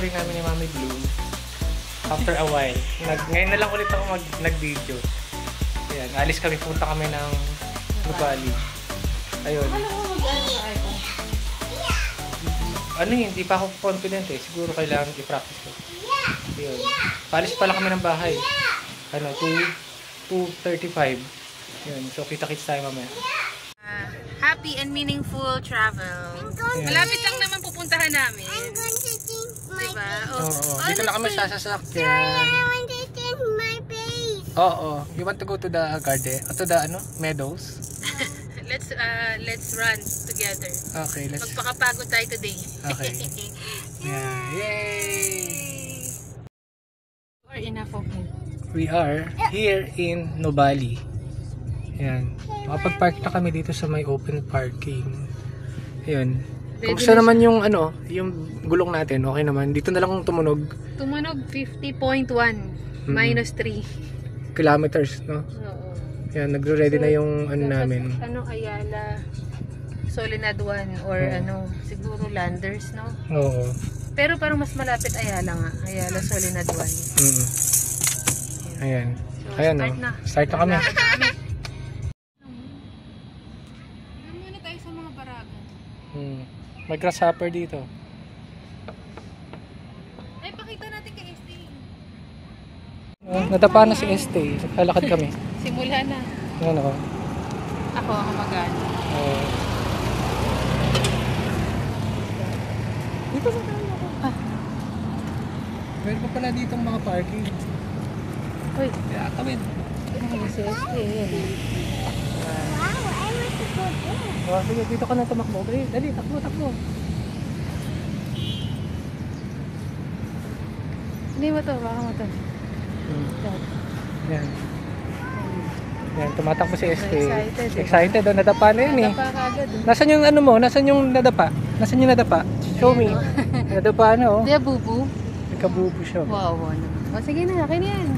anniversary namin ni Mami Bloom. After a while. Ngayon na lang ulit ako nag-video. Ayan, alis kami, punta kami ng Nubali. Ayun. Ano yun, hindi pa ako confident eh. Siguro kailangan i-practice ko. Ayun. Paalis pala kami ng bahay. Ano, 2:35. Ayun, so kita-kits tayo mamaya. Happy and meaningful travel. Malapit lang naman pupuntahan namin. I'm going to change my Diba? Dito na kami sasakyan. I want to change my face. Oo. You want to go to the garden? To the meadows? Let's run together. Okay, let's... Magpakapagod tayo today. Okay. Yeah. Yay! Or enough of me. We are here in Nubali. Ayan. Makapag-park na kami dito sa may open parking. Ayan. Kamusta naman yung yung gulong natin? Okay naman. Dito na lang tumunog. Tumunog 50.1 minus 3 kilometers, no? Oo. Ayan, nagre-ready na yung namin. Ayala Soledad 1 or siguro Landers, no? Oo. Pero parang mas malapit Ayala nga. Ayala Soledad 1. Ayan. So, Ayan, start na. Start na kami. Muna tayo sa mga baragan. May grasshopper dito. Ay, pakita natin kay ST. Nadapa na si Este. Naglalakad kami. Simula na. Ano ako? Ako mag-ano. Dito sa tayo ako. Meron pa pala dito mga parking. Uy. Kaya kami. Si ST. Wow, I want to go there. Sige, dito ka na tumakbo. Dali, takbo. Hindi mo to, baka mo to. Yan. Yan, tumatakbo si ST. Excited. Excited, nadapa na yun eh. Nadapa ka agad. Nasaan yung mo? Nasaan yung nadapa? Nasaan yung nadapa? Show me. Nadapa na oh. Di bubu. Nagkabubo siya. Wow, naman. O sige na, akin yan.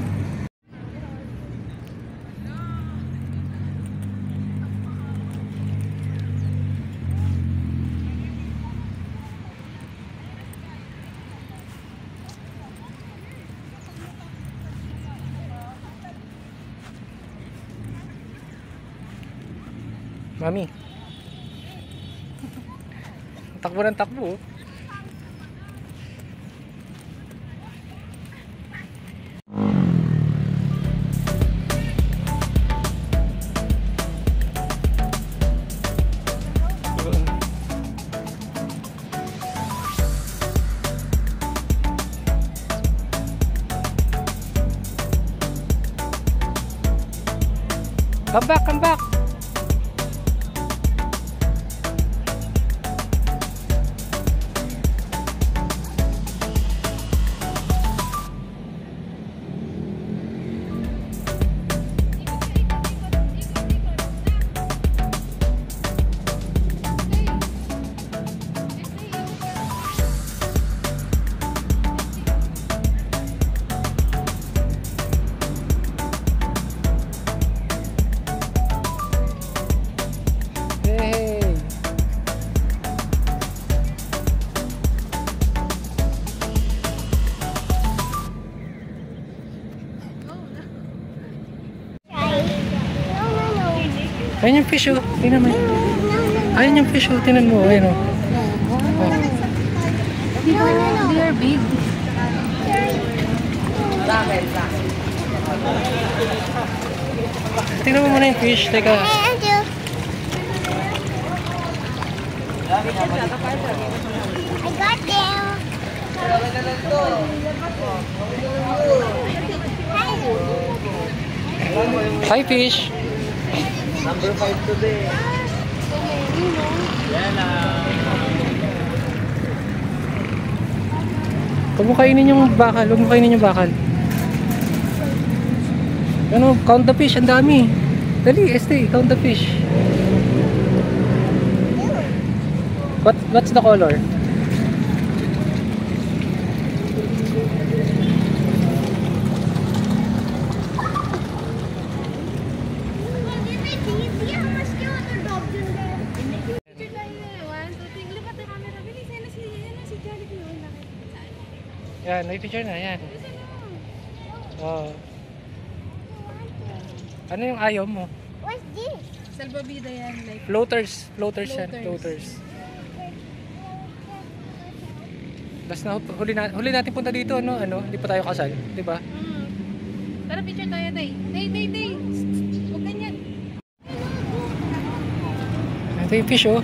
Mami. Takbo ng takbo. Come back. Ayun yung fish oh. Tingnan mo. Ayun yung fish oh. Tingnan mo. Ayun oh. They are big. Tingnan mo muna yung fish. Teka. I got them. Hi fish. Number 5 today. Huwag mo kainin yung bakal. Count the fish. Ang dami. Dali, Este. Count the fish. What's the color? Yan, may picture na. Yan. Oh. Ano yung ayaw mo? What's this? Salbabida yan. Like, Floaters. Floaters yan. Floaters. Floaters. Last na huli natin punta dito, no? Hindi pa tayo kasal, di ba? tara, picture tayo, Tay. Tay. Huwag ganyan. Ito yung fish, oh.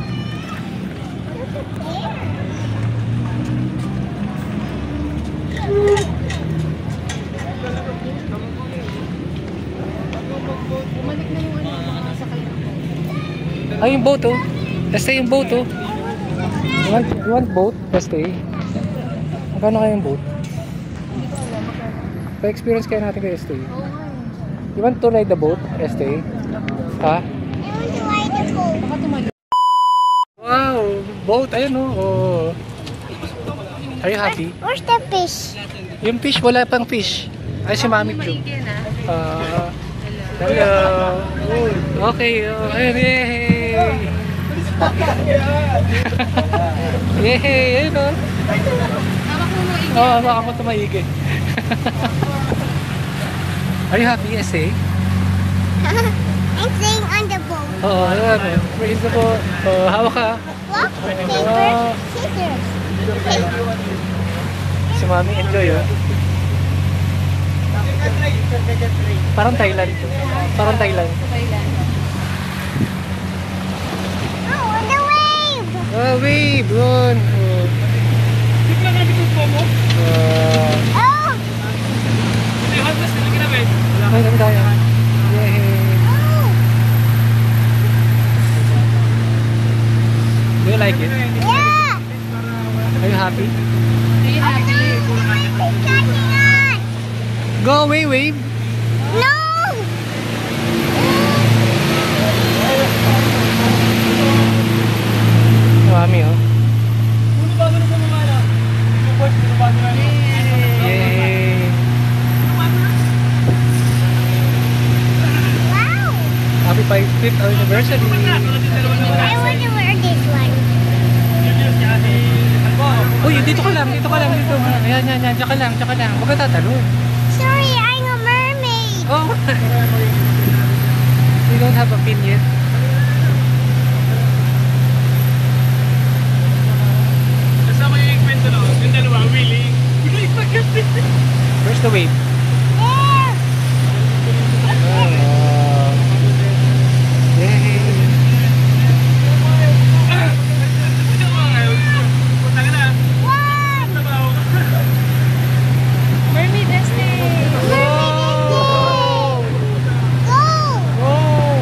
Bumalik na yung mga sakay ng boat. Ay, yung boat, oh. Stay yung boat, oh. You want boat? Stay. Magkano kayo yung boat? Hindi ko alam. Magkano? Pa-experience kaya natin kay Stay. Oo nga eh. You want to ride the boat, Stay? Ha? I want to ride the boat. Baka tumalik. Wow! Boat, ayun, oh. Are you happy? Where's the fish? Yung fish, wala pang fish. Ay, si Mami Chu. Maigi na. Hello. Okay. Ayun, yay! Yay! Ayun, oh. Hawak mo maigi. Oo, baka mo tumaigi. Are you happy, Essay? I'm staying on the boat. Oo, ayun. Praise the boat. Hawak ka. Rock, paper, scissors. Si Mami enjoy, oh. Parang Thailand. Parang Thailand. Thailand. Oh, on the wave. Oh, wave! Yun. Oh, Ay, dami tayo. Yay! oh, Do you like it? yeah. Are you happy? Are you happy? It's catching on. Go away, wave! No. Mami, oh. Yay! Wow. Happy 5th anniversary! I want to wear this one. Uy, dito ka lang, dito. Ayan, tsaka lang. Huwag ka tatalon. Sorry, I'm a mermaid. Oh! We don't have a pin yet. Kasama yung kwento no? Yung dalawa, willing. Where's the wave? There. Yay! One. Mermaid Estate. Wow! Go. Wow!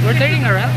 We're turning around.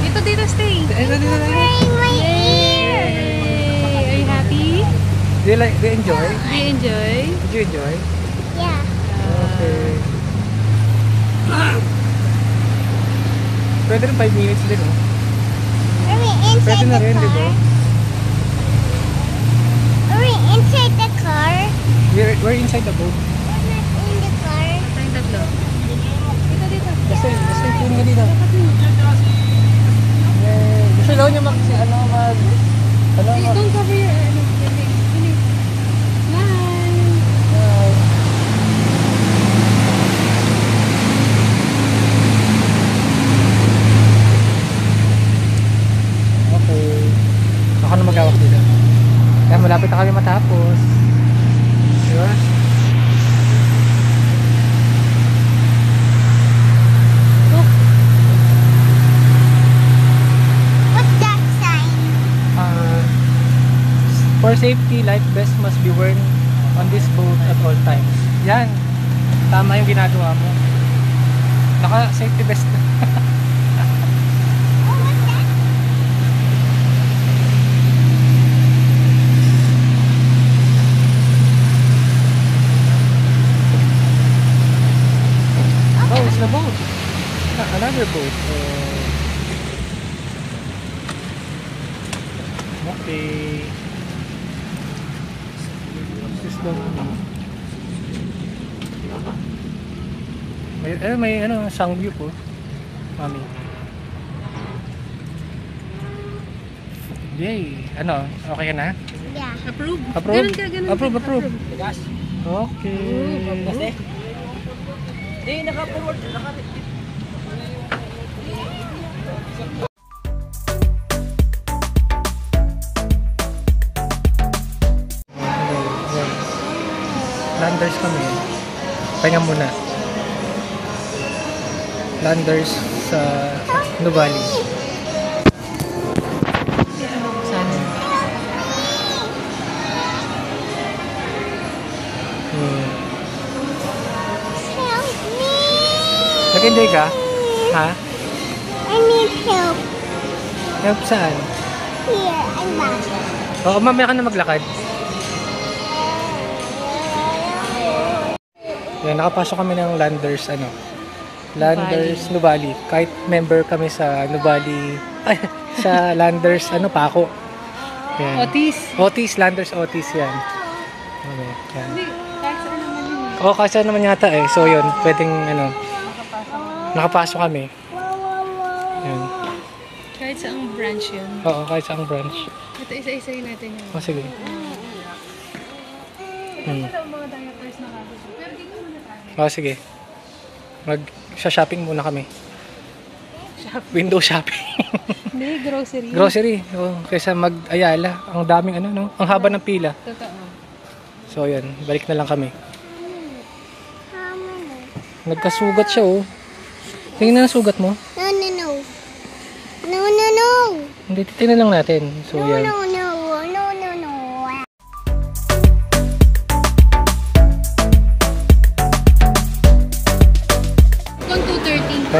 Dito, stay. Dito. In my ear. Yay! Are you happy? Do you enjoy? Do you enjoy? Did you enjoy? Yeah. Okay. Pwede rin 5 minutes din, oh. Are we inside Pwede na the rin, di ba? car? Are we inside the car? We're inside the boat. We're not in the car. Tayong tatlo. Dito. Basta yung nga dito. Yay! Gusto daw niya Don't cover your Okay. Ako na mag-awak dito. Kaya malapit na kami matapos. Diba? What's that sign? For safety, life vest must be worn on this boat at all times. Yan. Tama yung ginagawa mo. Naka-safety vest na. Oh, what's that? Oh, it's the boat. Another boat. Okay. This is the may ano, Sangview po. Mami. Yay! Ano? Okay ka na? Yeah. Approve. Approve? Ganun ka. Approve. Okay. Landers kami. Pahinga muna. Landers sa Nuvali. Saan? Help me. Nag-enjoy ka? Ha? I need help. Help saan? Here, I'm back. Oo, mamaya ka na maglakad. Yan, nakapasok kami ng Landers, Landers Nuvali. Kahit member kami sa Nuvali, sa Landers, Paco. Yan. Otis, Landers Otis yan. Okay, yan. Hindi, kahit saan naman yun. Oo, kasi naman yata eh. So yun, pwedeng nakapasok kami. Yan. Kahit saang branch yun. Oo, kahit saang branch. Ito, isa-isayin natin yun. O, sige. Mga diapers na kagad. Pero dito muna tayo. O, sige. Mag-shopping muna kami. Window shopping. Hindi, grocery. Grocery. O, kaysa mag-Ayala. Ang daming ang haba ng pila. Totoo. So, yan. Balik na lang kami. How many? Nagkasugat siya, oh. Tingnan na sugat mo. No, no, no. No, no, no. Hindi, tingnan lang natin. So, No, yan. no, no. No, no, no. Kung 2:30.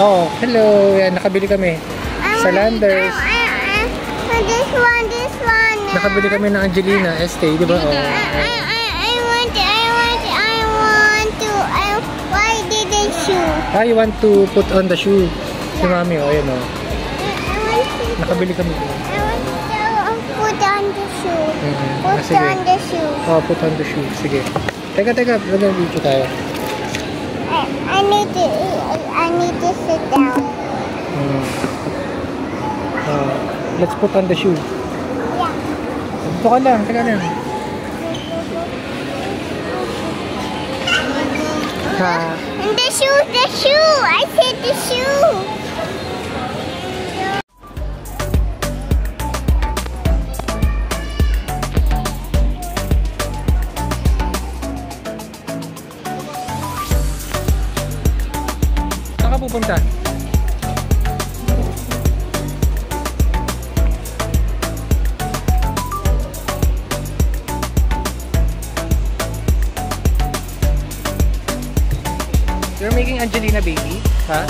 Oo. Hello. Yan, nakabili kami. Sa Landers. This one, this one. Nakabili kami ng Angelina Estee, di ba? Oo. Why did they shoe? You want to put on the shoe? Si Mami, ayan, I want to Nakabili kami dito. put on the shoe. Put Sige. on the shoe. Put on the shoe. Sige. Teka. Nag-video tayo. I need to sit down. Let's put on the shoe. Yeah. Dito ka lang. Teka lang. And the shoe. I said the shoe. Saan ka pupunta? You're making Angelina baby? Ha?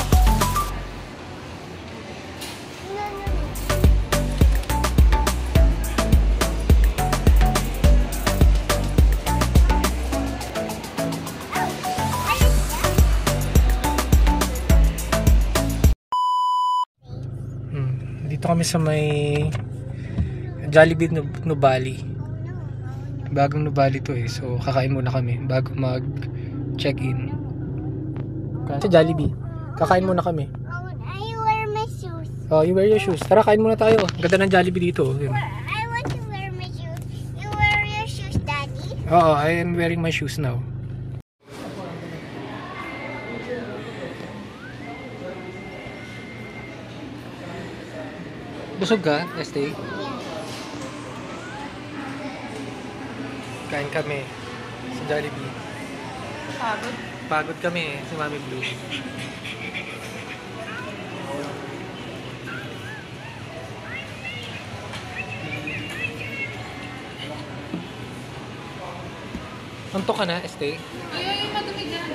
Dito kami sa may Jollibee Nubali. Bagong Nubali to eh. So kakain muna kami bago mag-check-in. Sa Jollibee. Kakain muna kami. Oh, I wear my shoes. Oh, you wear your shoes. Tara, kain muna tayo. Ganda ng Jollibee dito. Yun. I want to wear my shoes. You wear your shoes, Daddy? Oo, I am wearing my shoes now. Busog ka, Este? Kain kami sa Jollibee. Pagod. Pagod kami si Mami Blue. Antok ka na, Este? Ay, madumi dyan.